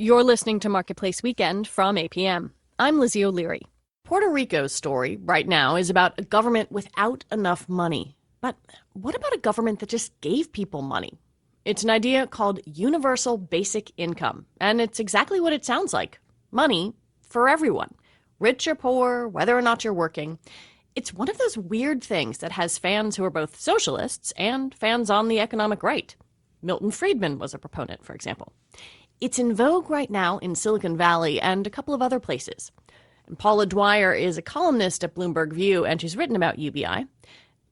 You're listening to Marketplace Weekend from APM. I'm Lizzie O'Leary. Puerto Rico's story right now is about a government without enough money. But what about a government that just gave people money? It's an idea called universal basic income, and it's exactly what it sounds like. Money for everyone, rich or poor, whether or not you're working. It's one of those weird things that has fans who are both socialists and fans on the economic right. Milton Friedman was a proponent, for example. It's in vogue right now in Silicon Valley and a couple of other places. And Paula Dwyer is a columnist at Bloomberg View, and she's written about UBI.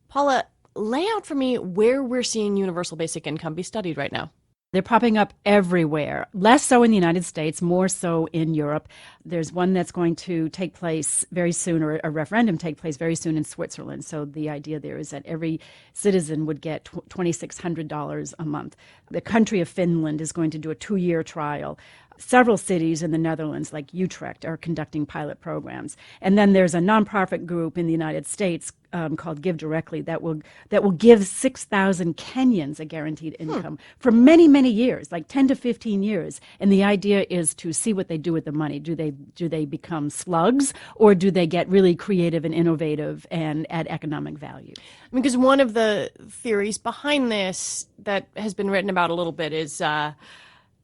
Paula, lay out for me where we're seeing universal basic income be studied right now. They're popping up everywhere, less so in the United States, more so in Europe. There's one that's going to take place very soon, or a referendum take place very soon in Switzerland. So the idea there is that every citizen would get $2,600 a month. The country of Finland is going to do a 2-year trial. Several cities in the Netherlands, like Utrecht, are conducting pilot programs. And then there's a nonprofit group in the United States called Give Directly that will give 6,000 Kenyans a guaranteed income for many, many years, like 10 to 15 years. And the idea is to see what they do with the money. Do they become slugs, or do they get really creative and innovative and add economic value? Because one of the theories behind this that has been written about a little bit is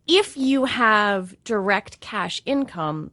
if you have direct cash income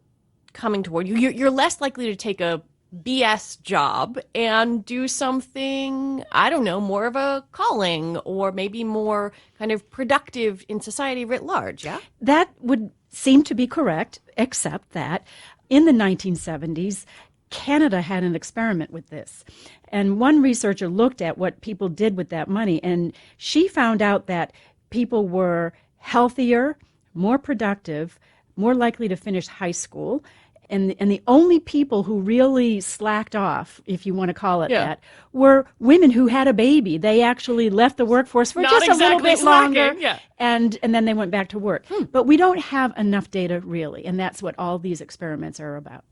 coming toward you, you're less likely to take a BS job and do something, I don't know, more of a calling or maybe more kind of productive in society writ large, yeah? That would seem to be correct, except that in the 1970s, Canada had an experiment with this. And one researcher looked at what people did with that money, and she found out that people were healthier, more productive, more likely to finish high school. And the only people who really slacked off, if you want to call it that, were women who had a baby. They actually left the workforce for just a little bit longer, and then they went back to work. But we don't have enough data, really, and that's what all these experiments are about.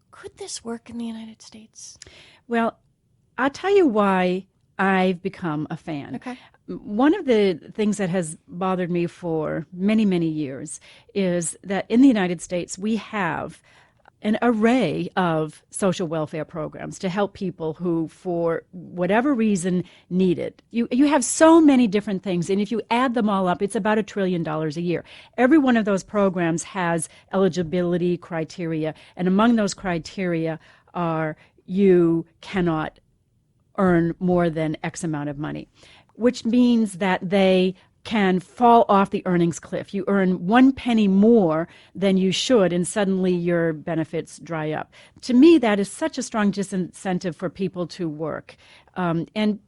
Could this work in the United States? Well, I'll tell you why I've become a fan. Okay. One of the things that has bothered me for many, many years is that in the United States, we have an array of social welfare programs to help people who, for whatever reason, need it. You have so many different things, and if you add them all up, it's about $1 trillion a year. Every one of those programs has eligibility criteria, and among those criteria are you cannot earn more than X amount of money, which means that they can fall off the earnings cliff. You earn 1 penny more than you should, and suddenly your benefits dry up. To me, that is such a strong disincentive for people to work. And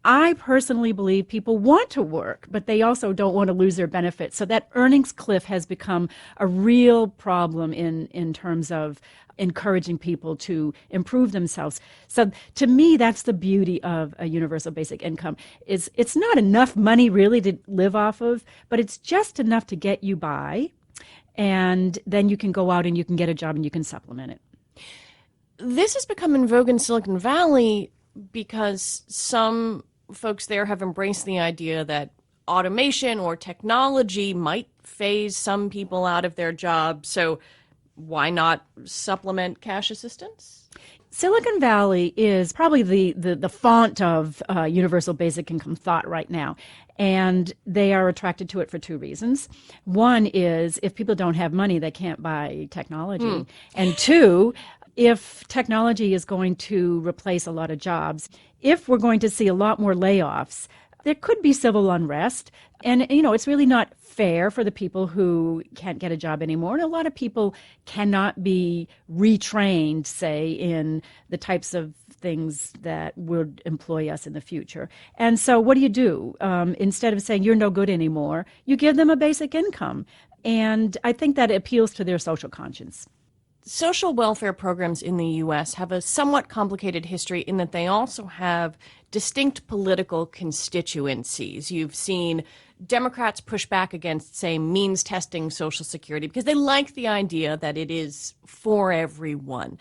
I personally believe people want to work, but they also don't want to lose their benefits. So that earnings cliff has become a real problem in terms of encouraging people to improve themselves. So to me, that's the beauty of a universal basic income. It's not enough money really to live off of, but it's just enough to get you by, and then you can go out and you can get a job and you can supplement it. This has become in vogue in Silicon Valley because some folks there have embraced the idea that automation or technology might phase some people out of their jobs. So why not supplement cash assistance? Silicon Valley is probably the font of universal basic income thought right now. And they are attracted to it for 2 reasons. One is if people don't have money, they can't buy technology. And 2, if technology is going to replace a lot of jobs, if we're going to see a lot more layoffs, there could be civil unrest. And, it's really not fair for the people who can't get a job anymore. And a lot of people cannot be retrained, say, in the types of things that would employ us in the future. And so what do? Instead of saying you're no good anymore, you give them a basic income. And I think that appeals to their social conscience. Social welfare programs in the U.S. have a somewhat complicated history in that they also have distinct political constituencies. You've seen Democrats push back against, say, means testing Social Security because they like the idea that it is for everyone.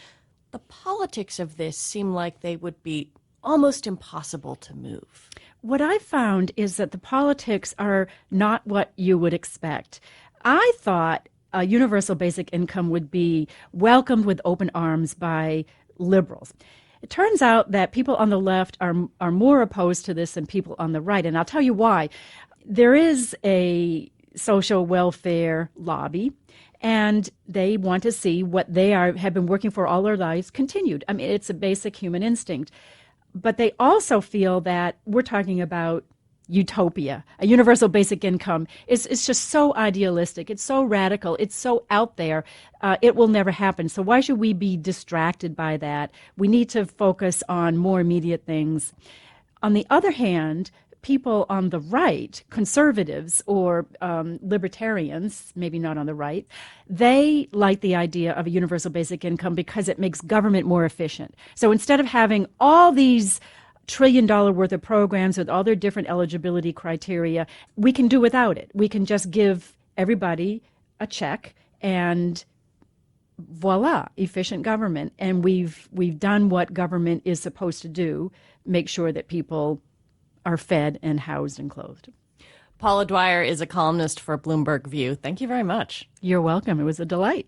The politics of this seem like they would be almost impossible to move. What I found is that the politics are not what you would expect. I thought a universal basic income would be welcomed with open arms by liberals. It turns out that people on the left are more opposed to this than people on the right, and I'll tell you why. There is a social welfare lobby, and they want to see what have been working for all their lives continued. I mean, it's a basic human instinct. But they also feel that we're talking about utopia. A universal basic income is just so idealistic. It's so radical. It's so out there. It will never happen. So why should we be distracted by that? We need to focus on more immediate things. On the other hand, people on the right, conservatives or libertarians, maybe not on the right, they like the idea of a universal basic income because it makes government more efficient. So instead of having all these $1 trillion worth of programs with all their different eligibility criteria, we can do without it. We can just give everybody a check and voila, efficient government. And we've done what government is supposed to do, make sure that people are fed and housed and clothed. Paula Dwyer is a columnist for Bloomberg View. Thank you very much. You're welcome. It was a delight.